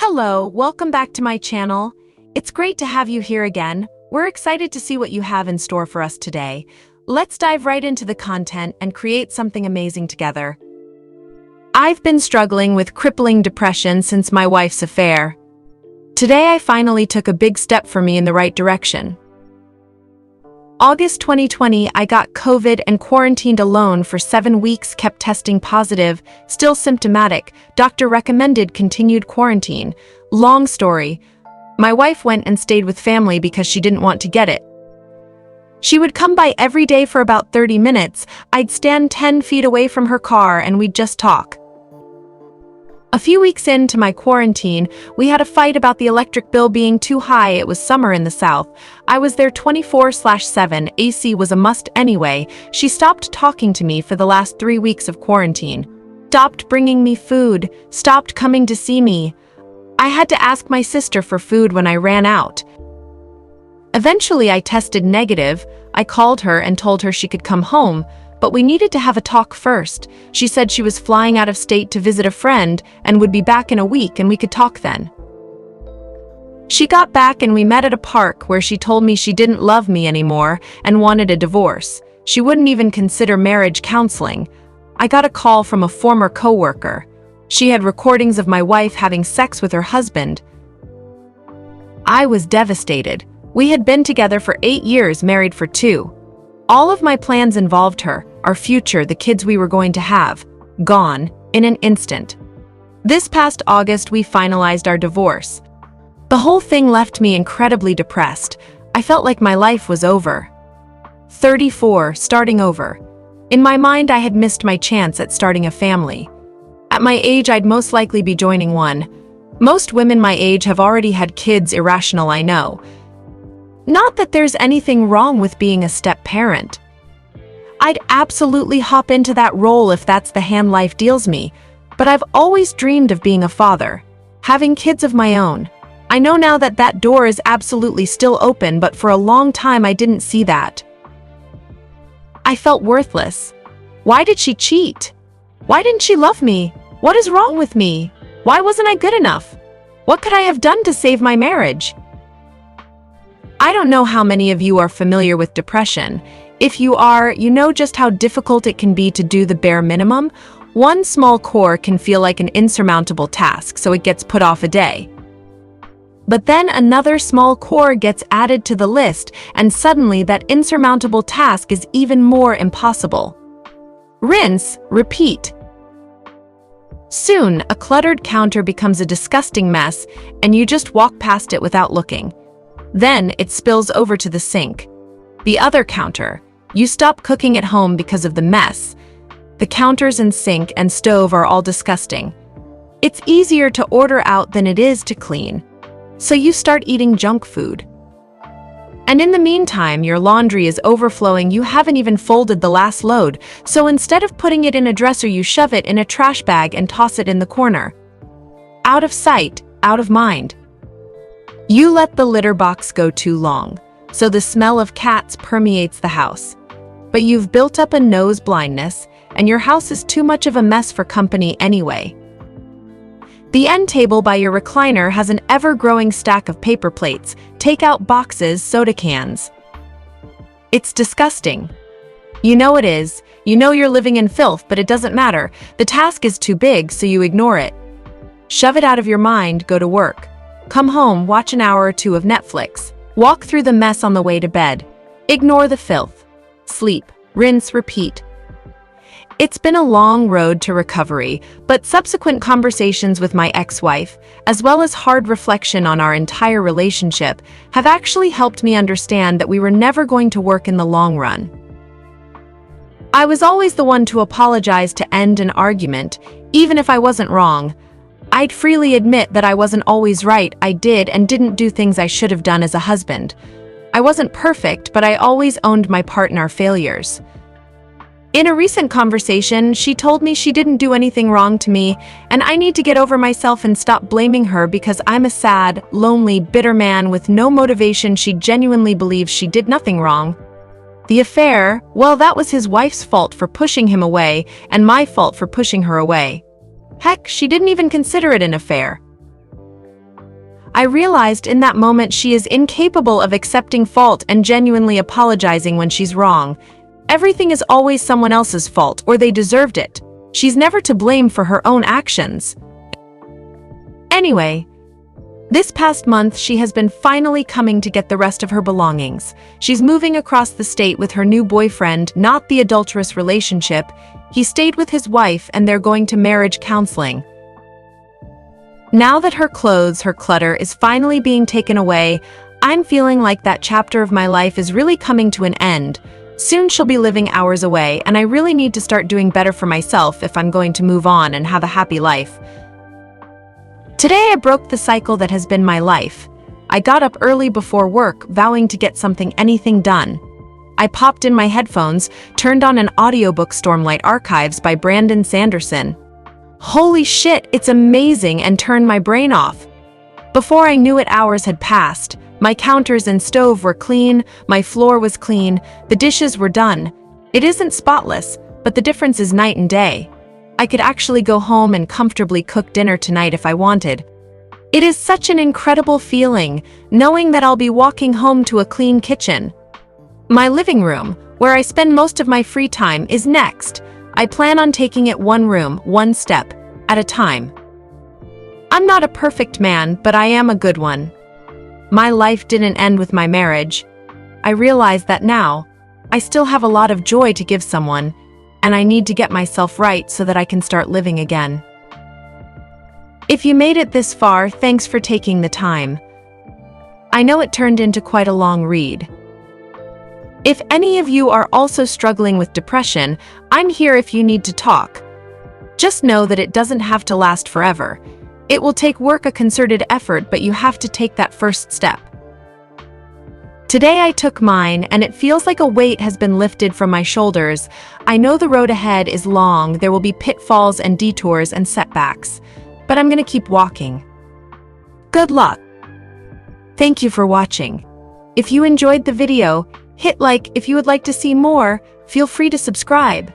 Hello, welcome back to my channel. It's great to have you here again. We're excited to see what you have in store for us today. Let's dive right into the content and create something amazing together. I've been struggling with crippling depression since my wife's affair. Today I finally took a big step for me in the right direction. August 2020, I got COVID and quarantined alone for 7 weeks, kept testing positive, still symptomatic. Doctor recommended continued quarantine. Long story. My wife went and stayed with family because she didn't want to get it. She would come by every day for about 30 minutes. I'd stand 10 feet away from her car and we'd just talk. A few weeks into my quarantine, we had a fight about the electric bill being too high. It was summer in the South. I was there 24/7. AC was a must anyway. She stopped talking to me for the last 3 weeks of quarantine. Stopped bringing me food. Stopped coming to see me. I had to ask my sister for food when I ran out. Eventually, I tested negative. I called her and told her she could come home, but we needed to have a talk first. She said she was flying out of state to visit a friend and would be back in a week and we could talk then. She got back and we met at a park where she told me she didn't love me anymore and wanted a divorce. She wouldn't even consider marriage counseling. I got a call from a former coworker. She had recordings of my wife having sex with her husband. I was devastated. We had been together for 8 years, married for 2. All of my plans involved her, our future, the kids we were going to have, gone in an instant. This past August, we finalized our divorce. The whole thing left me incredibly depressed. I felt like my life was over. 34, starting over. In my mind, I had missed my chance at starting a family. At my age, I'd most likely be joining one. Most women my age have already had kids. Irrational, I know. Not that there's anything wrong with being a step-parent. I'd absolutely hop into that role if that's the hand life deals me, but I've always dreamed of being a father, having kids of my own. I know now that that door is absolutely still open, but for a long time I didn't see that. I felt worthless. Why did she cheat? Why didn't she love me? What is wrong with me? Why wasn't I good enough? What could I have done to save my marriage? I don't know how many of you are familiar with depression. If you are, you know just how difficult it can be to do the bare minimum. One small core can feel like an insurmountable task, so it gets put off a day. But then another small core gets added to the list, and suddenly that insurmountable task is even more impossible. Rinse, repeat. Soon, a cluttered counter becomes a disgusting mess, and you just walk past it without looking. Then it spills over to the sink. The other counter. You stop cooking at home because of the mess. The counters and sink and stove are all disgusting. It's easier to order out than it is to clean. So you start eating junk food. And in the meantime, your laundry is overflowing. You haven't even folded the last load. So instead of putting it in a dresser, you shove it in a trash bag and toss it in the corner. Out of sight, out of mind. You let the litter box go too long, so the smell of cats permeates the house. But you've built up a nose blindness, and your house is too much of a mess for company anyway. The end table by your recliner has an ever-growing stack of paper plates, takeout boxes, soda cans. It's disgusting. You know it is. You know you're living in filth, but it doesn't matter. The task is too big, so you ignore it. Shove it out of your mind, go to work. Come home, watch an hour or 2 of Netflix. Walk through the mess on the way to bed. Ignore the filth. Sleep. Rinse, repeat. It's been a long road to recovery, but subsequent conversations with my ex-wife, as well as hard reflection on our entire relationship, have actually helped me understand that we were never going to work in the long run. I was always the one to apologize to end an argument, even if I wasn't wrong. I'd freely admit that I wasn't always right. I did and didn't do things I should have done as a husband. I wasn't perfect, but I always owned my part in our failures. In a recent conversation, she told me she didn't do anything wrong to me, and I need to get over myself and stop blaming her because I'm a sad, lonely, bitter man with no motivation. She genuinely believes she did nothing wrong. The affair, well, that was his wife's fault for pushing him away, and my fault for pushing her away. Heck, she didn't even consider it an affair. I realized in that moment she is incapable of accepting fault and genuinely apologizing when she's wrong. Everything is always someone else's fault, or they deserved it. She's never to blame for her own actions. Anyway, this past month she has been finally coming to get the rest of her belongings. She's moving across the state with her new boyfriend, not the adulterous relationship. He stayed with his wife and they're going to marriage counseling. Now that her clothes, her clutter is finally being taken away, I'm feeling like that chapter of my life is really coming to an end. Soon she'll be living hours away, and I really need to start doing better for myself if I'm going to move on and have a happy life. Today I broke the cycle that has been my life. I got up early before work, vowing to get anything done. I popped in my headphones, turned on an audiobook, Stormlight Archives by Brandon Sanderson. Holy shit, it's amazing, and turned my brain off. Before I knew it, hours had passed. My counters and stove were clean, my floor was clean, the dishes were done. It isn't spotless, but the difference is night and day. I could actually go home and comfortably cook dinner tonight if I wanted. It is such an incredible feeling, knowing that I'll be walking home to a clean kitchen. My living room, where I spend most of my free time, is next. I plan on taking it one room, one step at a time. I'm not a perfect man, but I am a good one. My life didn't end with my marriage. I realize that now. I still have a lot of joy to give someone, and I need to get myself right so that I can start living again. If you made it this far, thanks for taking the time. I know it turned into quite a long read. If any of you are also struggling with depression, I'm here if you need to talk. Just know that it doesn't have to last forever. It will take work, a concerted effort, but you have to take that first step. Today I took mine, and it feels like a weight has been lifted from my shoulders. I know the road ahead is long, there will be pitfalls and detours and setbacks, but I'm gonna keep walking. Good luck. Thank you for watching. If you enjoyed the video, hit like. If you would like to see more, feel free to subscribe.